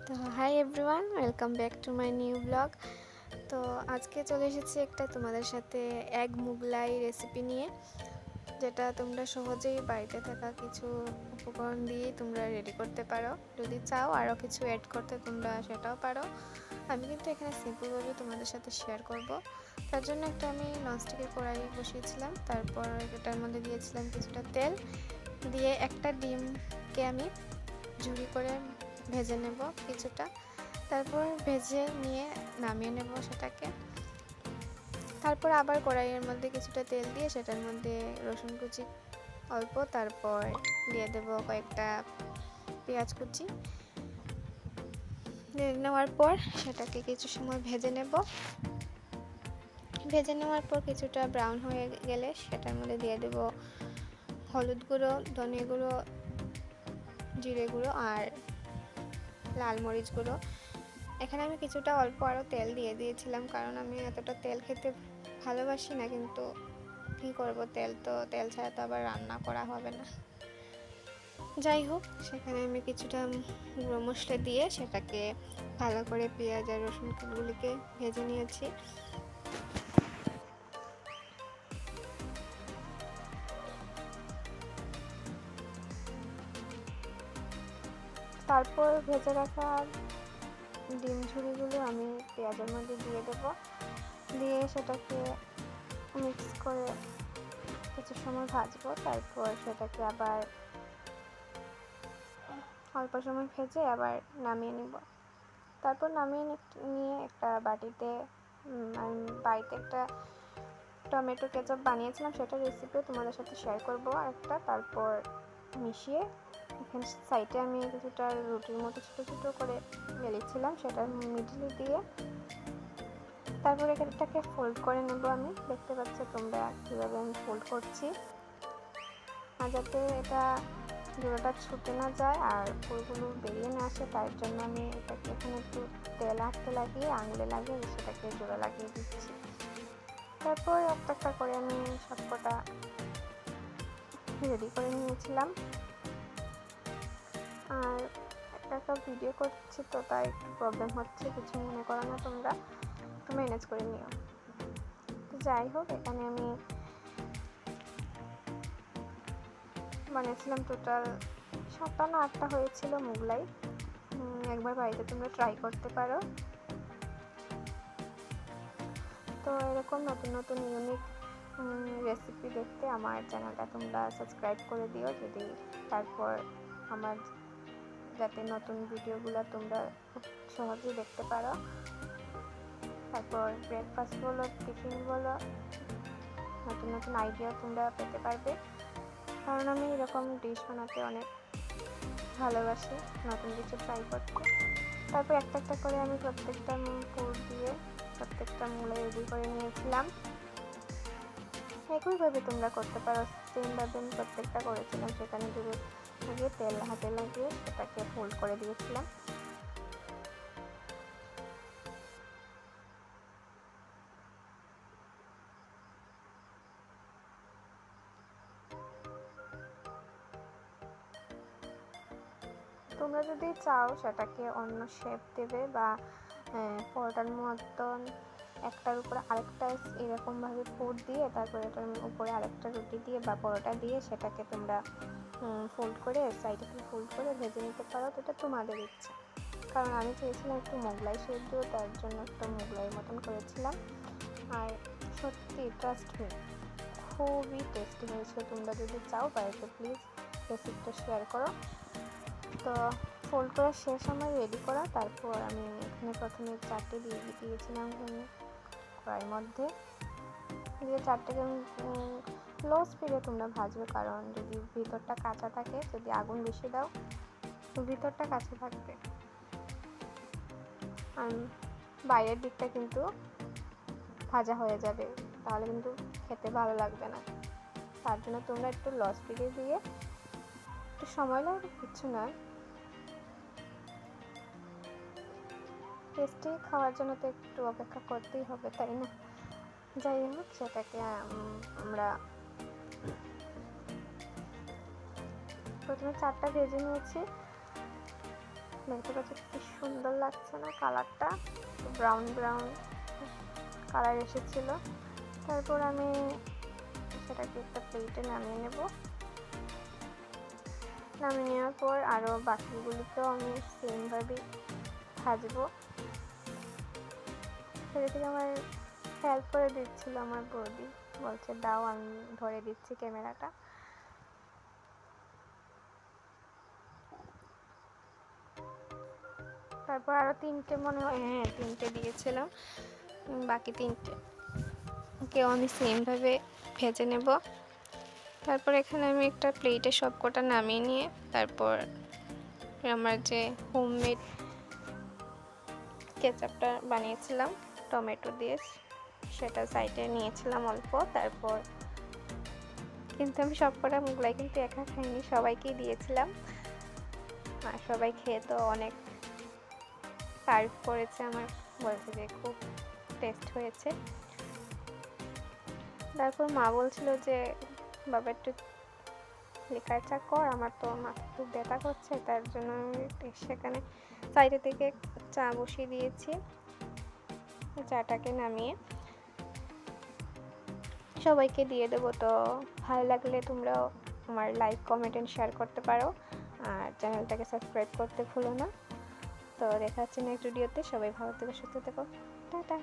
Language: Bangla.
তো hi everyone, welcome back to my new blog. তো আজকে চলে এসেছি একটা তোমাদের সাথে এগ মুগলাই রেসিপি নিয়ে, যেটা তোমরা সহজেই বাড়িতে থাকা কিছু উপকরণ দিয়ে তোমরা রেডি করতে পারো। যদি চাও আরও কিছু অ্যাড করতে তোমরা সেটাও পারো। আমি কিন্তু এখানে সিম্পলভাবে তোমাদের সাথে শেয়ার করব। তার জন্য আমি ননস্টিকের কড়াই বসিয়েছিলাম, তারপর এটার মধ্যে দিয়েছিলাম কিছুটা তেল, দিয়ে একটা ডিমকে আমি ঝুরি করে ভেজে নেব কিছুটা, তারপর ভেজে নিয়ে নামিয়ে নেব সেটাকে। তারপর আবার কড়াইয়ের মধ্যে কিছুটা তেল দিয়ে সেটার মধ্যে রসুন কুচি অল্প, তারপর দিয়ে দেব কয়েকটা পেঁয়াজ কুচি। নেওয়ার পর সেটাকে কিছু সময় ভেজে নেব। ভেজে নেওয়ার পর কিছুটা ব্রাউন হয়ে গেলে সেটার মধ্যে দিয়ে দেব হলুদ গুঁড়ো, ধনে গুঁড়ো, জিরে গুঁড়ো আর লাল মরিচ গুঁড়ো। এখানে আমি কিছুটা অল্প আরও তেল দিয়ে দিয়েছিলাম, কারণ আমি এতটা তেল খেতে ভালোবাসি না, কিন্তু কী করব, তেল ছাড়া তো আবার রান্না করা হবে না। যাই হোক, সেখানে আমি কিছুটা গুঁড়ো মশলা দিয়ে সেটাকে ভালো করে পেঁয়াজ আর রসুনগুলিকে ভেজে নিয়েছি। তারপর ভেজে রাখা ডিম ঝুড়িগুলো আমি পেঁয়াজের মধ্যে দিয়ে দেব, দিয়ে সেটাকে মিক্স করে কিছু সময় ভাজবো। তারপর সেটাকে আবার অল্প সময় ভেজে আবার নামিয়ে নিব। তারপর নামিয়ে নিয়ে একটা বাটিতে আমি বাড়িতে একটা টমেটো কেচাপ বানিয়েছিলাম, সেটা রেসিপিও তোমাদের সাথে শেয়ার করবো একটা। তারপর মিশিয়ে এখানে সাইডে আমি কিছুটা রুটির মতো ছোটো ছোটো করে বেলেছিলাম, সেটা মিডলে দিয়ে তারপর এটাকে ফোল্ড করে নেব। আমি দেখতে পাচ্ছি তোমরা কীভাবে আমি ফোল্ড করছি, আর যাতে এটা জোড়াটা ছুটে না যায় আর ফুলগুলো বেরিয়ে না আসে, তার জন্য আমি এটাকে এখানে একটু তেল হাতে লাগিয়ে আঙুলে লাগিয়ে সেটাকে জোড়া লাগিয়ে দিচ্ছি। তারপর একটা একটা করে আমি সবকটা রেডি করে নিয়েছিলাম। আর একটা ভিডিও করছি তো তাই একটু প্রবলেম হচ্ছে, কিছু মনে করো না, তোমরা একটু ম্যানেজ করে নিও। তো যাই হোক, এখানে আমি বানিয়েছিলাম টোটাল 7টা না 8টা হয়েছিল মুগলাই। একবার বাড়িতে তোমরা ট্রাই করতে পারো। তো এরকম নতুন নতুন ইউনিক রেসিপি দেখতে আমার চ্যানেলটা তোমরা সাবস্ক্রাইব করে দিও, যদি তারপর আমার যাতে নতুন ভিডিওগুলো তোমরা খুব সহজেই দেখতে পারো। তারপর ব্রেকফাস্ট বলো, টিফিন বলো, নতুন নতুন আইডিয়া তোমরা পেতে পারবে, কারণ আমি এরকম ডিশ বানাতে অনেক ভালোবাসি, নতুন কিছু ট্রাই করতে। তারপর একটা একটা করে আমি প্রত্যেকটা পুর দিয়ে প্রত্যেকটা মুগলাই রেডি করে নিয়েছিলাম। একইভাবে তোমরা করতে পারো, সেমভাবে আমি প্রত্যেকটা করেছিলাম। সেখানে দূরে লাগিয়ে তেল হাতে লাগিয়ে সেটাকে ফোল্ড করে দিয়েছিলাম। তোমরা যদি চাও সেটাকে অন্য শেপ দেবে বা পরোটার মতন একটার উপরে আরেকটা এরকমভাবে পুর দিয়ে তারপর এটার উপরে আরেকটা রুটি দিয়ে বা পরোটা দিয়ে সেটাকে তোমরা ফোল্ড করে সাইডে থেকে ফোল্ড করে ভেজে নিতে পারো। তো এটা তোমাদের ইচ্ছা, কারণ আমি চেয়েছিলাম একটু মোগলাই শেপ দিও, তার জন্য একটা মোগলাইয়ের মতন করেছিলাম। আর সত্যি ট্রাস্ট মি, খুবই টেস্টি হয়েছে। তোমরা যদি চাও বাড়িতে প্লিজ রেসিপিটা শেয়ার করো। তো ফোল্ড করা শেষ আমার রেডি করা। তারপর আমি এখানে প্রথমে 4টে দিয়ে দিয়েছিলাম কড়াইয়ের মধ্যে, দিয়ে 4টেকে লো স্পিডে তোমরা ভাজবে, কারণ যদি ভিতরটা কাঁচা থাকে, যদি আগুন বেশি দাও ভিতরটা কাঁচা থাকবে আর বাইরের দিকটা কিন্তু ভাজা হয়ে যাবে, তাহলে কিন্তু খেতে ভালো লাগবে না। তার জন্য তোমরা একটু লো স্পিডে দিয়ে একটু সময় লাগবে, কিছু নয়, টেস্টি খাওয়ার জন্য তো একটু অপেক্ষা করতেই হবে, তাই না? যাই হোক, সেটাকে আমরা প্রথমে 4টা ভেজে নিয়েছি। দেখতে পাচ্ছ কি সুন্দর লাগছে না কালারটা, ব্রাউন ব্রাউন কালার এসেছিল। তারপর আমি সেটাকে একটা প্লেটে নামিয়ে নেব। নামিয়ে নেওয়ার পর আরও বাকিগুলিকেও আমি সেমভাবে ভাজবো। সেটা থেকে আমার হেল্প করে দিচ্ছিল আমার বৌদি, বলছে দাও আমি ধরে দিচ্ছি ক্যামেরাটা। তারপর আরও 3টে মনে হয়, হ্যাঁ 3টে দিয়েছিলাম, বাকি 3টেকেও আমি সেমভাবে ভেজে নেব। তারপর এখানে আমি একটা প্লেটে সবকটা নামিয়ে নিয়ে তারপর আমার যে হোমমেড কেচাপটা বানিয়েছিলাম টমেটো দিয়ে, সেটা সাইডে নিয়েছিলাম অল্প। তারপর কিন্তু আমি সবকটা মুগলাই কিন্তু একা খাইনি, সবাইকেই দিয়েছিলাম। আর সবাই খেয়ে তো অনেক তারিফ করেছে আমার, বলছে যে খুব টেস্ট হয়েছে। তারপর মা বলছিল যে বাবা একটু লিকার চা কর, আমার তো মাথা খুব ব্যথা করছে, তার জন্য আমি সেখানে সাইডে থেকে চা বসিয়ে দিয়েছি। চাটাকে নামিয়ে সবাইকে দিয়ে দেবো। তো ভালো লাগলে তোমরাও আমার লাইক কমেন্ট এন্ড শেয়ার করতে পারো, আর চ্যানেলটাকে সাবস্ক্রাইব করতে ভুলো না। তো দেখা হচ্ছে নেক্সট ভিডিওতে। সবাই ভালো থেকো, সুস্থ থেকো, টাটা।